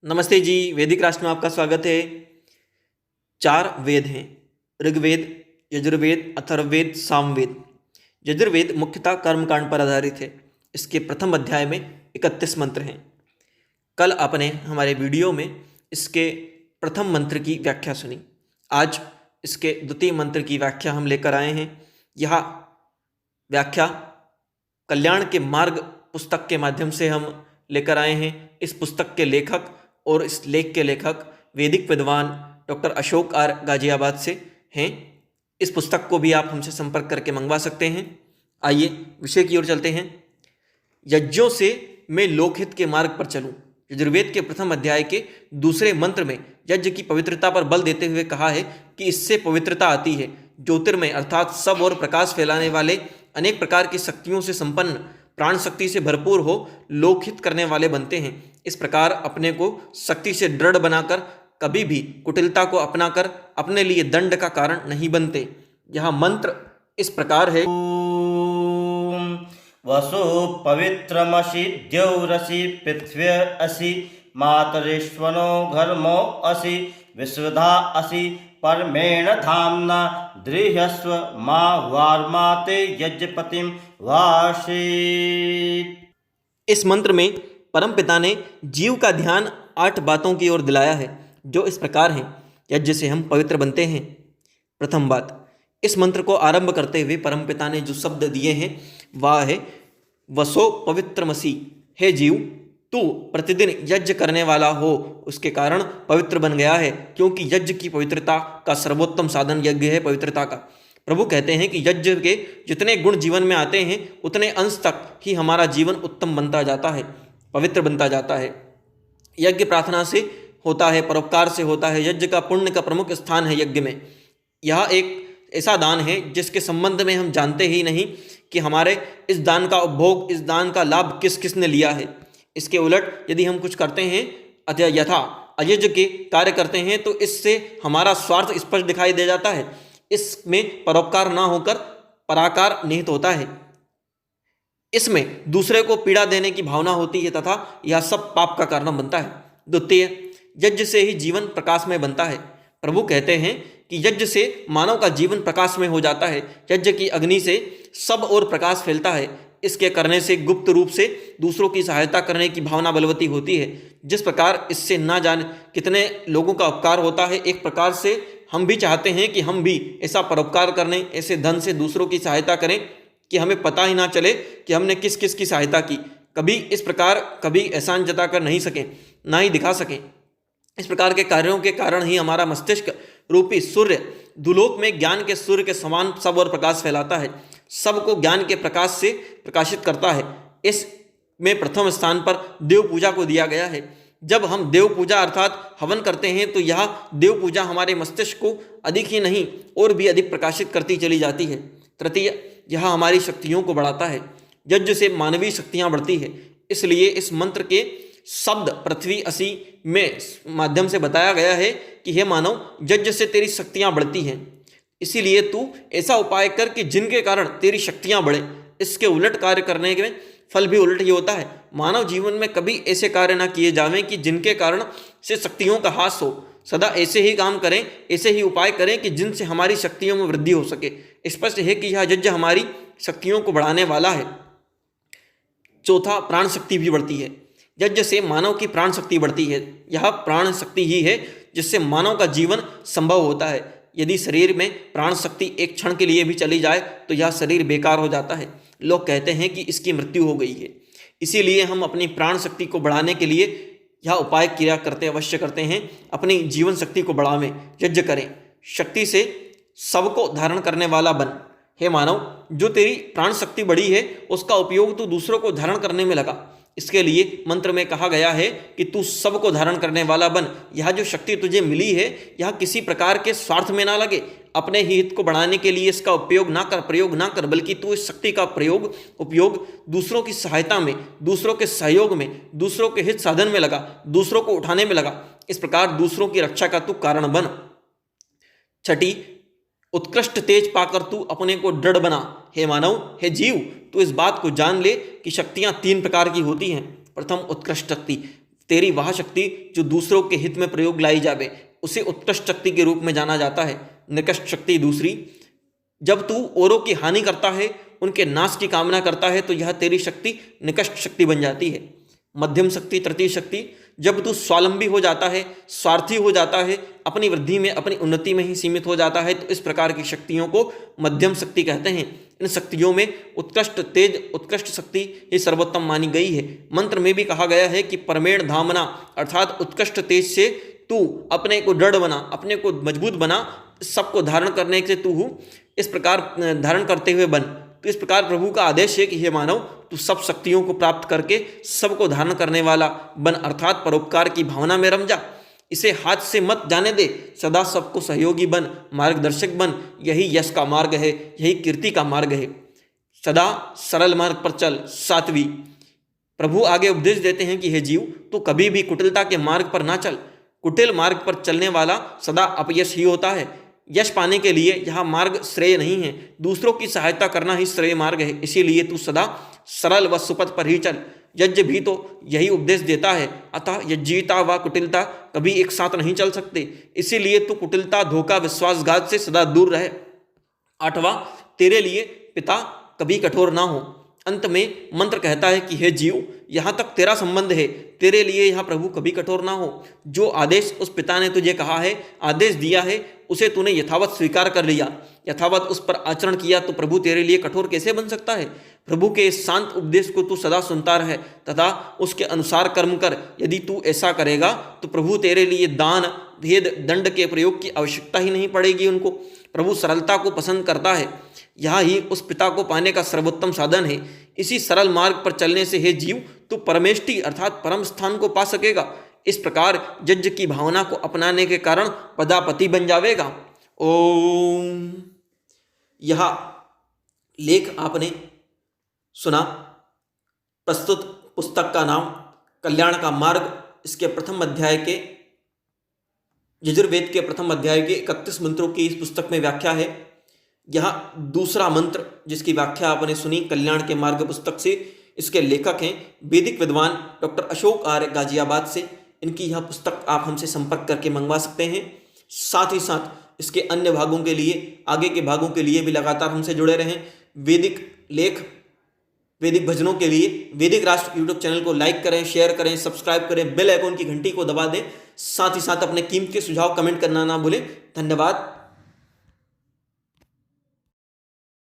नमस्ते जी। वैदिक राष्ट्र में आपका स्वागत है। 4 वेद हैं, ऋग्वेद, यजुर्वेद, अथर्ववेद, सामवेद। यजुर्वेद मुख्यतः कर्मकांड पर आधारित है। इसके प्रथम अध्याय में 31 मंत्र हैं। कल आपने हमारे वीडियो में इसके प्रथम मंत्र की व्याख्या सुनी। आज इसके द्वितीय मंत्र की व्याख्या हम लेकर आए हैं। यह व्याख्या कल्याण के मार्ग पुस्तक के माध्यम से हम लेकर आए हैं। इस पुस्तक के लेखक और इस लेख के लेखक वैदिक विद्वान डॉक्टर अशोक आर गाजियाबाद से हैं। इस पुस्तक को भी आप हमसे संपर्क करके मंगवा सकते हैं। आइए विषय की ओर चलते हैं। यज्ञों से मैं लोकहित के मार्ग पर चलूं। यजुर्वेद के प्रथम अध्याय के दूसरे मंत्र में यज्ञ की पवित्रता पर बल देते हुए कहा है कि इससे पवित्रता आती है। ज्योतिर्मय अर्थात सब और प्रकाश फैलाने वाले, अनेक प्रकार की शक्तियों से संपन्न, प्राण शक्ति से भरपूर हो लोकहित करने वाले बनते हैं। इस प्रकार अपने को शक्ति से दृढ़ बनाकर कभी भी कुटिलता को अपनाकर अपने लिए दंड का कारण नहीं बनते। यह मंत्र इस प्रकार है। वसु पवित्रमसि द्यौरसि पृथ्वी असि मातरिश्वनो घर्मो असि विश्वधा असि परमेण धाम्ना दृह्यस्व मा वार्माते यज्ञपतिम वासीत्। इस मंत्र में परम पिता ने जीव का ध्यान 8 बातों की ओर दिलाया है, जो इस प्रकार हैं। यज्ञ से हम पवित्र बनते हैं। प्रथम बात, इस मंत्र को आरंभ करते हुए परम पिता ने जो शब्द दिए हैं वह है वसो पवित्रमसि। हे जीव, तू प्रतिदिन यज्ञ करने वाला हो, उसके कारण पवित्र बन गया है, क्योंकि यज्ञ की पवित्रता का सर्वोत्तम साधन यज्ञ है। पवित्रता का प्रभु कहते हैं कि यज्ञ के जितने गुण जीवन में आते हैं उतने अंश तक ही हमारा जीवन उत्तम बनता जाता है, पवित्र बनता जाता है। यज्ञ प्रार्थना से होता है, परोपकार से होता है। यज्ञ का पुण्य का प्रमुख स्थान है यज्ञ में। यह एक ऐसा दान है जिसके संबंध में हम जानते ही नहीं कि हमारे इस दान का उपभोग, इस दान का लाभ किस किस ने लिया है। इसके उलट यदि हम कुछ करते हैं यथा अयज्ञ के कार्य करते हैं तो इससे हमारा स्वार्थ स्पष्ट दिखाई दे जाता है। इसमें परोपकार ना होकर पराकार निहित होता है। इसमें दूसरे को पीड़ा देने की भावना होती है तथा यह सब पाप का कारण बनता है। द्वितीय, यज्ञ से ही जीवन प्रकाशमय बनता है। प्रभु कहते हैं कि यज्ञ से मानव का जीवन प्रकाशमय हो जाता है। यज्ञ की अग्नि से सब और प्रकाश फैलता है। इसके करने से गुप्त रूप से दूसरों की सहायता करने की भावना बलवती होती है। जिस प्रकार इससे ना जाने कितने लोगों का उपकार होता है, एक प्रकार से हम भी चाहते हैं कि हम भी ऐसा परोपकार करने, ऐसे धन से दूसरों की सहायता करें कि हमें पता ही ना चले कि हमने किस किस की सहायता की। कभी इस प्रकार कभी एहसान जताकर नहीं सकें, ना ही दिखा सकें। इस प्रकार के कार्यों के कारण ही हमारा मस्तिष्क रूपी सूर्य दुलोक में ज्ञान के सूर्य के समान सब और प्रकाश फैलाता है, सबको ज्ञान के प्रकाश से प्रकाशित करता है। इसमें प्रथम स्थान पर देव पूजा को दिया गया है। जब हम देव पूजा अर्थात हवन करते हैं तो यह देव पूजा हमारे मस्तिष्क को अधिक ही नहीं और भी अधिक प्रकाशित करती चली जाती है। तृतीय, यह हमारी शक्तियों को बढ़ाता है। यज्ञ से मानवीय शक्तियाँ बढ़ती है। इसलिए इस मंत्र के शब्द पृथ्वी असि में माध्यम से बताया गया है कि हे मानव, यज्ञ से तेरी शक्तियाँ बढ़ती हैं। इसीलिए तू ऐसा उपाय कर कि जिनके कारण तेरी शक्तियाँ बढ़े। इसके उलट कार्य करने में फल भी उलट ही होता है। मानव जीवन में कभी ऐसे कार्य ना किए जावें कि जिनके कारण से शक्तियों का ह्रास हो। सदा ऐसे ही काम करें, ऐसे ही उपाय करें कि जिनसे हमारी शक्तियों में वृद्धि हो सके। स्पष्ट है कि यह यज्ञ हमारी शक्तियों को बढ़ाने वाला है। चौथा, प्राण शक्ति भी बढ़ती है। यज्ञ से मानव की प्राण शक्ति बढ़ती है। यह प्राण शक्ति ही है जिससे मानव का जीवन संभव होता है। यदि शरीर में प्राण शक्ति एक क्षण के लिए भी चली जाए तो यह शरीर बेकार हो जाता है। लोग कहते हैं कि इसकी मृत्यु हो गई है। इसीलिए हम अपनी प्राण शक्ति को बढ़ाने के लिए यह उपाय क्रिया करते अवश्य करते हैं। अपनी जीवन शक्ति को बढ़ावें, यज्ञ करें, शक्ति से सबको धारण करने वाला बन। हे मानव, जो तेरी प्राण शक्ति बढ़ी है उसका उपयोग तू दूसरों को धारण करने में लगा। इसके लिए मंत्र में कहा गया है कि तू सबको धारण करने वाला बन। यह जो शक्ति तुझे मिली है यह किसी प्रकार के स्वार्थ में ना लगे। अपने ही हित को बढ़ाने के लिए इसका उपयोग ना कर, प्रयोग ना कर, बल्कि तू इस शक्ति का उपयोग दूसरों की सहायता में, दूसरों के सहयोग में, दूसरों के हित साधन में लगा, दूसरों को उठाने में लगा। इस प्रकार दूसरों की रक्षा का तू कारण बन। छठी, उत्कृष्ट तेज पाकर तू अपने को दृढ़ बना। हे मानव, हे जीव, तू इस बात को जान ले कि शक्तियां 3 प्रकार की होती हैं। प्रथम, उत्कृष्ट शक्ति, तेरी वह शक्ति जो दूसरों के हित में प्रयोग लाई जावे उसे उत्कृष्ट शक्ति के रूप में जाना जाता है। निकृष्ट शक्ति दूसरी, जब तू औरों की हानि करता है, उनके नाश की कामना करता है, तो यह तेरी शक्ति निकृष्ट शक्ति बन जाती है। मध्यम शक्ति तृतीय शक्ति, जब तू स्वावलंबी हो जाता है, स्वार्थी हो जाता है, अपनी वृद्धि में अपनी उन्नति में ही सीमित हो जाता है, तो इस प्रकार की शक्तियों को मध्यम शक्ति कहते हैं। इन शक्तियों में उत्कृष्ट तेज, उत्कृष्ट शक्ति ये सर्वोत्तम मानी गई है। मंत्र में भी कहा गया है कि परमेण धामना, अर्थात उत्कृष्ट तेज से तू अपने को दृढ़ बना, अपने को मजबूत बना, सबको धारण करने से तू इस प्रकार धारण करते हुए बन। तो इस प्रकार प्रभु का आदेश है कि हे मानव, तू सब शक्तियों को प्राप्त करके सबको धारण करने वाला बन, अर्थात परोपकार की भावना में रम जा। इसे हाथ से मत जाने दे, सदा सबको सहयोगी बन, मार्गदर्शक बन। यही यश का मार्ग है, यही कीर्ति का मार्ग है। सदा सरल मार्ग पर चल। सातवीं, प्रभु आगे उपदेश देते हैं कि हे जीव, तू कभी भी कुटिलता के मार्ग पर ना चल। कुटिल मार्ग पर चलने वाला सदा अपयश ही होता है। यश पाने के लिए यह मार्ग श्रेय नहीं है, दूसरों की सहायता करना ही श्रेय मार्ग है। इसीलिए तू सदा सरल व सुपथ पर ही चल। यज्ञ भी तो यही उपदेश देता है, अतः यज्ञिता व कुटिलता कभी एक साथ नहीं चल सकते। इसीलिए तू कुटिलता, धोखा, विश्वासघात से सदा दूर रहे। आठवां, तेरे लिए पिता कभी कठोर ना हो। अंत में मंत्र कहता है कि हे जीव, यहाँ तक तेरा संबंध है, तेरे लिए यहाँ प्रभु कभी कठोर ना हो। जो आदेश उस पिता ने तुझे कहा है, आदेश दिया है, उसे तूने यथावत स्वीकार कर लिया, यथावत उस पर आचरण किया, तो प्रभु तेरे लिए कठोर कैसे बन सकता है। प्रभु के इस शांत उपदेश को तू सदा सुनता रहे तथा उसके अनुसार कर्म कर। यदि तू ऐसा करेगा तो प्रभु तेरे लिए दान, भेद, दंड के प्रयोग की आवश्यकता ही नहीं पड़ेगी उनको। प्रभु सरलता को पसंद करता है, यह ही उस पिता को पाने का सर्वोत्तम साधन है। इसी सरल मार्ग पर चलने से हे जीव, तू परमेष्टि अर्थात परम स्थान को पा सकेगा। इस प्रकार यज्ञ की भावना को अपनाने के कारण पदापति बन जावेगा। ओम। यह लेख आपने सुना। प्रस्तुत पुस्तक का नाम कल्याण का मार्ग। इसके प्रथम अध्याय के, यजुर्वेद के प्रथम अध्याय के 31 मंत्रों की इस पुस्तक में व्याख्या है। यह दूसरा मंत्र जिसकी व्याख्या आपने सुनी कल्याण के मार्ग पुस्तक से। इसके लेखक हैं वैदिक विद्वान डॉक्टर अशोक आर्य गाजियाबाद से। इनकी यह पुस्तक आप हमसे संपर्क करके मंगवा सकते हैं। साथ ही साथ इसके अन्य भागों के लिए, आगे के भागों के लिए भी लगातार हमसे जुड़े रहें। वैदिक लेख, वैदिक भजनों के लिए वैदिक राष्ट्र यूट्यूब चैनल को लाइक करें, शेयर करें, सब्सक्राइब करें, बेल आइकॉन की घंटी को दबा दें। साथ ही साथ अपने कीमती सुझाव कमेंट करना ना भूलें। धन्यवाद।